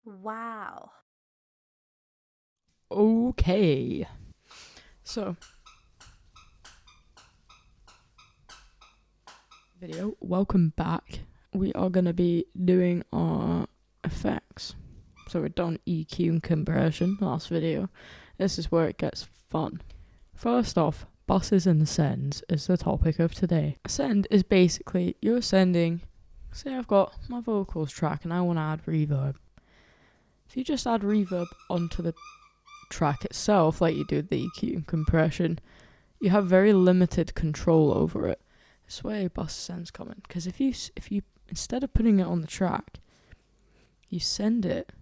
Wow. Okay. So, video, welcome back. We are going to be doing our effects. So we've done EQ and compression last video. This is where it gets fun. First off, buses and sends is the topic of today. A send is basically you're sending, say I've got my vocals track and I want to add reverb. If you just add reverb onto the track itself, like you do with the EQ and compression, you have very limited control over it. That's where bus sends come in. Because if you instead of putting it on the track, you send it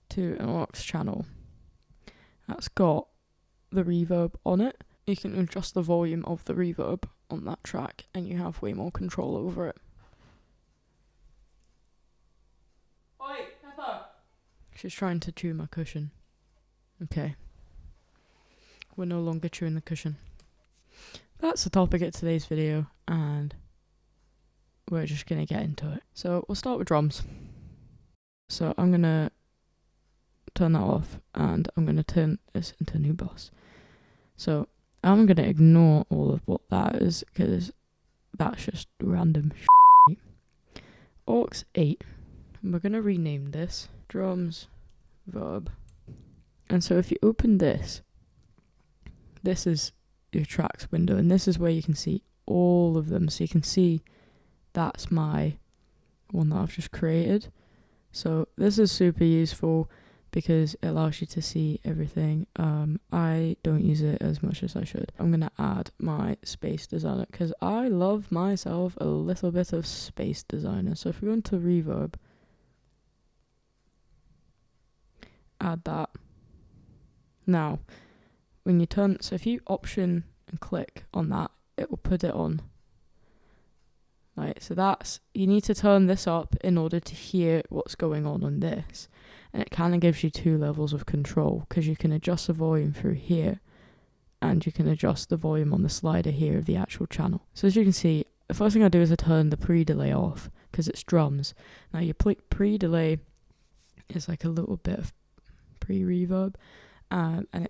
to an aux channel that's got the reverb on it, you can adjust the volume of the reverb on that track and you have way more control over it. Oi, Pepper! She's trying to chew my cushion. Okay. We're no longer chewing the cushion. That's the topic of today's video, and we're just going to get into it. So we'll start with drums. So I'm going to turn that off, and I'm going to turn this into a new bus. So I'm going to ignore all of what that is, because that's just random shit. Aux 8. We're going to rename this drums verb. And so if you open this, this is your tracks window, and this is where you can see all of them. So you can see that's my one that I've just created. So this is super useful because it allows you to see everything. I don't use it as much as I should. I'm going to add my Space Designer because I love myself a little bit of Space Designer. So if we go into reverb, add that. Now, when you turn, so if you option and click on that, it will put it on. Right, so that's, you need to turn this up in order to hear what's going on this. And it kind of gives you two levels of control because you can adjust the volume through here and you can adjust the volume on the slider here of the actual channel. So as you can see, the first thing I do is I turn the pre-delay off because it's drums. Now your pre-delay is like a little bit of pre-reverb.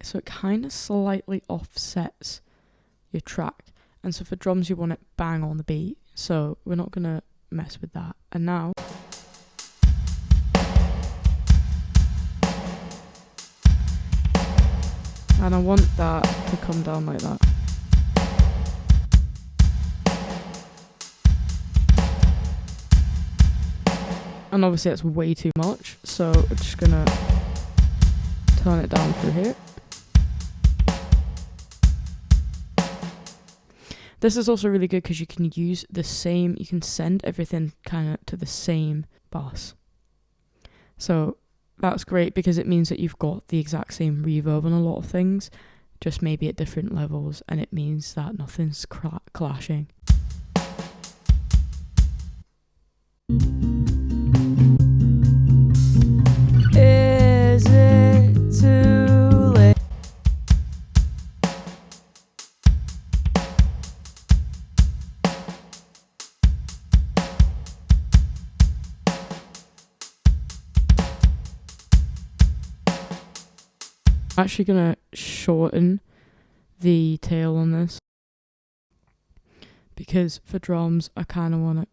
So it kind of slightly offsets your track. And so for drums, you want it bang on the beat. So we're not going to mess with that. And now, and I want that to come down like that. And obviously that's way too much. So we're just going to turn it down through here. This is also really good because you can use the same, you can send everything kind of to the same bus. So that's great because it means that you've got the exact same reverb on a lot of things, just maybe at different levels, and it means that nothing's clashing. Is it too late? I'm actually going to shorten the tail on this because for drums I kind of want it.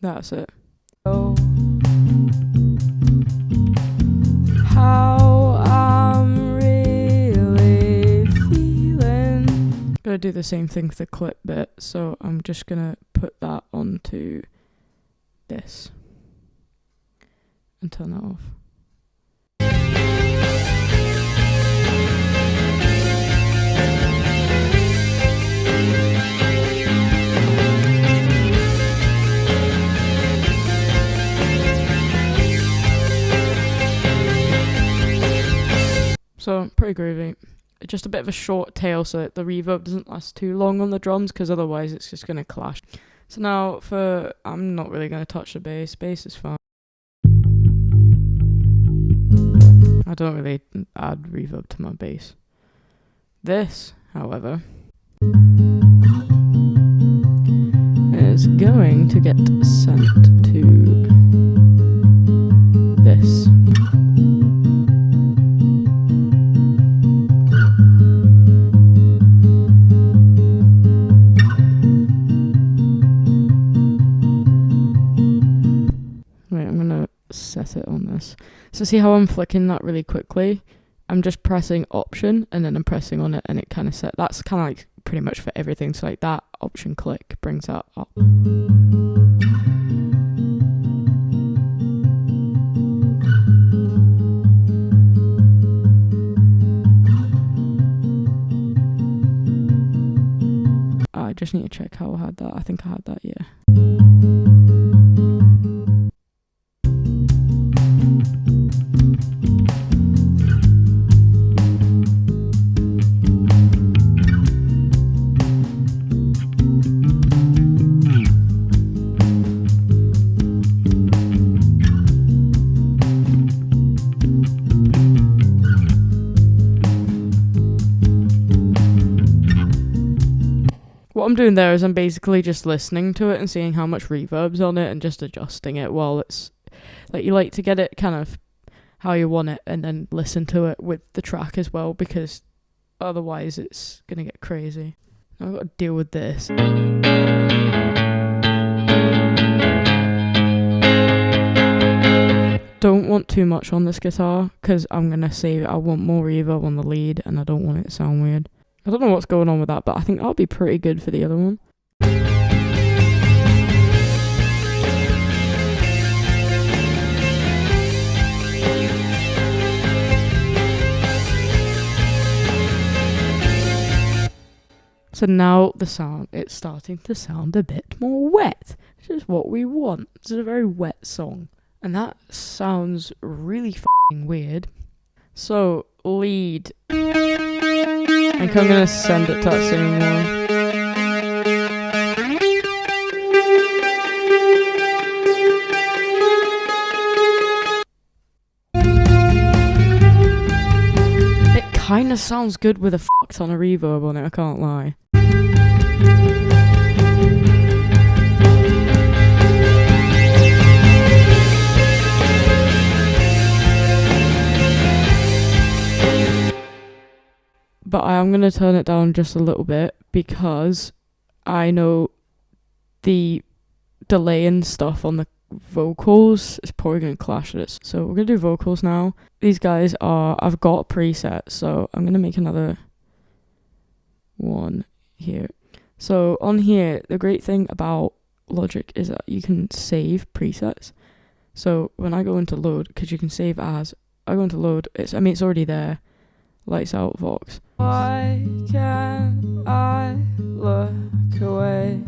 That's it. Oh, how I'm really feeling. Gonna do the same thing for the clip bit, so I'm just gonna put that onto this and turn that off. So, pretty groovy. Just a bit of a short tail so that the reverb doesn't last too long on the drums because otherwise it's just going to clash. So now I'm not really going to touch the bass. Bass is fine. I don't really add reverb to my bass. This, however, is going to get sent to this. Wait, I'm gonna set it on this. So see how I'm flicking that really quickly? I'm just pressing option and then I'm pressing on it and it kind of set. That's kind of like pretty much for everything. So like that option click brings that up. I just need to check how I had that. I think I had that, yeah. What I'm doing there is I'm basically just listening to it and seeing how much reverb's on it and just adjusting it while it's like you like to get it kind of how you want it and then listen to it with the track as well, because otherwise it's gonna get crazy. I've got to deal with this. Don't want too much on this guitar because I'm gonna save it. I want more reverb on the lead and I don't want it to sound weird. I don't know what's going on with that, but I think that'll be pretty good for the other one. So now the sound, it's starting to sound a bit more wet, which is what we want. It's a very wet song. And that sounds really f***ing weird. So, lead. I think I'm gonna send it to that same one. It kinda sounds good with a ton of reverb on it, I can't lie. But I am going to turn it down just a little bit because I know the delay and stuff on the vocals is probably going to clash with it. So we're going to do vocals now. These guys are, I've got presets, so I'm going to make another one here. So on here, the great thing about Logic is that you can save presets. So when I go into load, because you can save as, I go into load, it's already there. Lights out, Vox. Why can't I look away?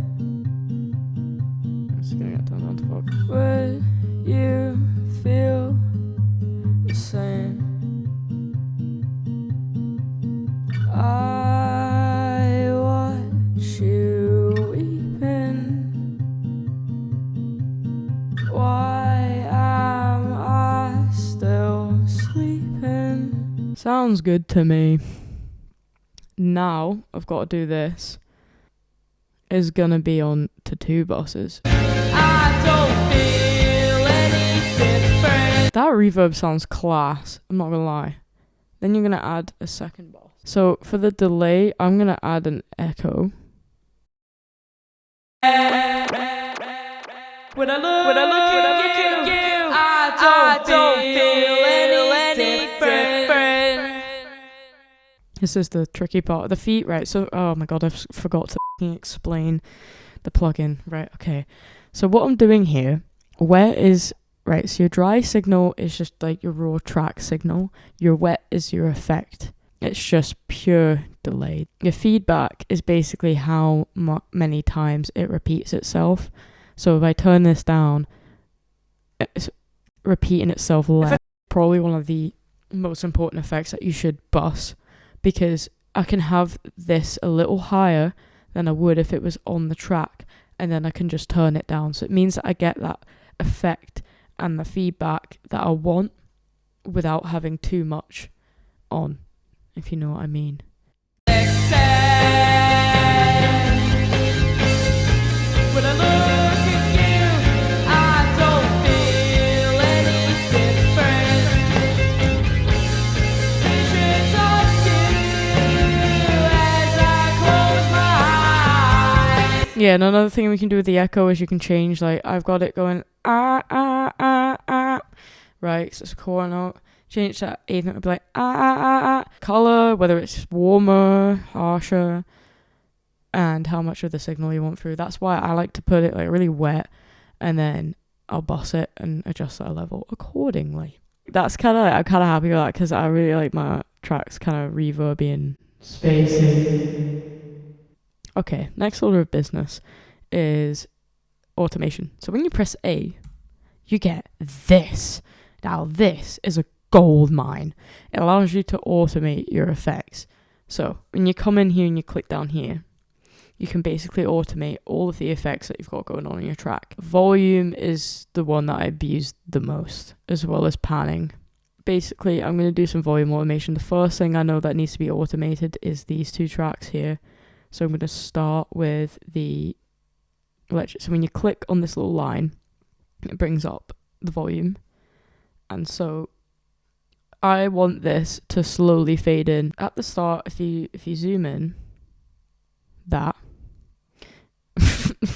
I'm just gonna get turned on to Vox. Would you feel the same? I watch you weeping. Why am I still sleeping? Sounds good to me. Now I've got to do this. Is gonna be on to 2 bosses. I don't feel any different. That reverb sounds class, I'm not gonna lie. Then you're gonna add a second boss. So for the delay, I'm gonna add an echo. When I look at you, I don't feel any different. This is the tricky part. The feet, right? So, oh my god, I forgot to explain the plugin. Right, okay. So what I'm doing here, right, so your dry signal is just like your raw track signal. Your wet is your effect. It's just pure delay. Your feedback is basically how many times it repeats itself. So if I turn this down, it's repeating itself less. Probably one of the most important effects that you should bus, because I can have this a little higher than I would if it was on the track, and then I can just turn it down. So it means that I get that effect and the feedback that I want without having too much on, if you know what I mean. When I look Yeah, and another thing we can do with the echo is you can change, like, I've got it going, right, so it's a core note. Change that eighth note to be like, Color, whether it's warmer, harsher, and how much of the signal you want through. That's why I like to put it, like, really wet, and then I'll boss it and adjust that level accordingly. That's kind of, I'm kind of happy with that, because I really like my tracks kind of reverby and spacey. Okay, next order of business is automation. So when you press A, you get this. Now this is a gold mine. It allows you to automate your effects. So when you come in here and you click down here, you can basically automate all of the effects that you've got going on in your track. Volume is the one that I abuse the most, as well as panning. Basically, I'm going to do some volume automation. The first thing I know that needs to be automated is these two tracks here. So I'm going to start with the electric. So when you click on this little line, it brings up the volume. And so I want this to slowly fade in. At the start, if you zoom in, that.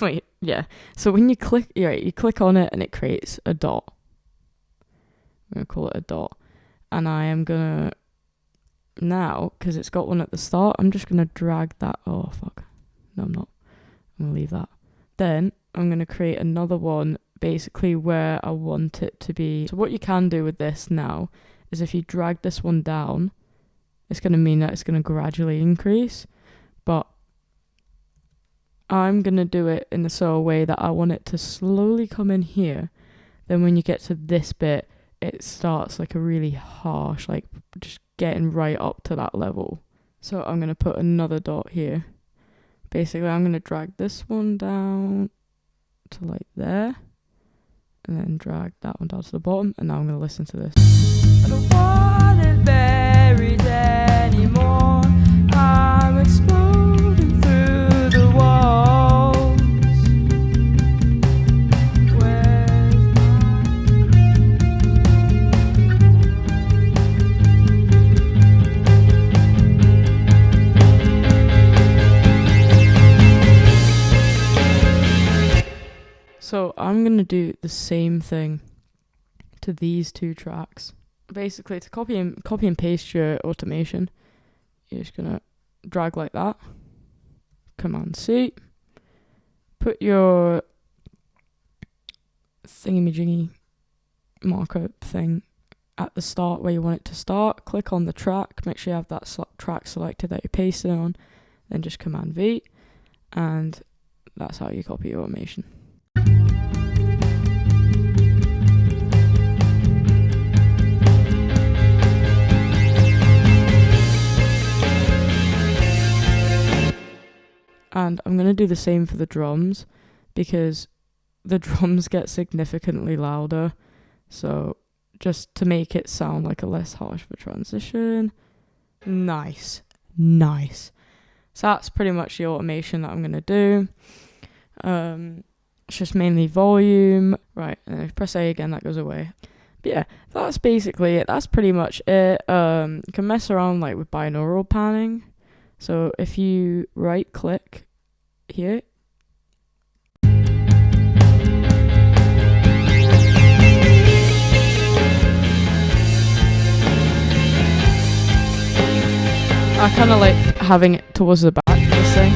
Wait, yeah. So when you click, you click on it and it creates a dot. I'm going to call it a dot. And I am going to, now, because it's got one at the start, I'm just going to drag that. Oh, fuck. No, I'm not. I'm going to leave that. Then I'm going to create another one basically where I want it to be. So what you can do with this now is if you drag this one down, it's going to mean that it's going to gradually increase. But I'm going to do it in a way that I want it to slowly come in here. Then when you get to this bit, it starts like a really harsh, like just getting right up to that level. So I'm going to put another dot here. Basically, I'm going to drag this one down to like there. And then drag that one down to the bottom. And now I'm going to listen to this. I don't want it buried anymore. I'm exploding through the walls. Where's So I'm going to do the same thing to these two tracks. Basically, to copy and paste your automation, you're just going to drag like that. Command C. Put your thingy-majiggy marker thing at the start where you want it to start. Click on the track. Make sure you have that track selected that you're pasting on. Then just Command V. And that's how you copy your automation. And I'm going to do the same for the drums because the drums get significantly louder. So just to make it sound like a less harsh of a transition. Nice. So that's pretty much the automation that I'm going to do. It's just mainly volume. Right, and if I press A again, that goes away. But yeah, that's basically it. That's pretty much it. You can mess around like with binaural panning. So if you right click here, I kind of like having it towards the back, this thing.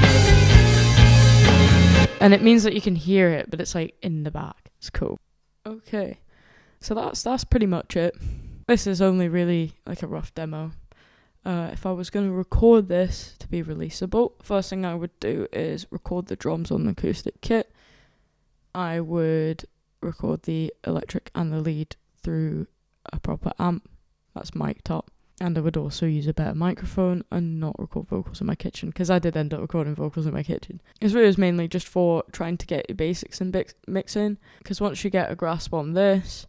And it means that you can hear it, but it's like in the back. It's cool. Okay, so that's pretty much it. This is only really like a rough demo. If I was going to record this to be releasable, first thing I would do is record the drums on the acoustic kit. I would record the electric and the lead through a proper amp that's mic'd up. And I would also use a better microphone and not record vocals in my kitchen, because I did end up recording vocals in my kitchen. This video is mainly just for trying to get your basics and mixing, because once you get a grasp on this,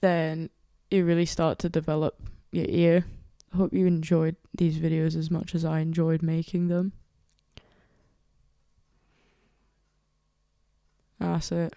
then you really start to develop your ear. I hope you enjoyed these videos as much as I enjoyed making them. That's it.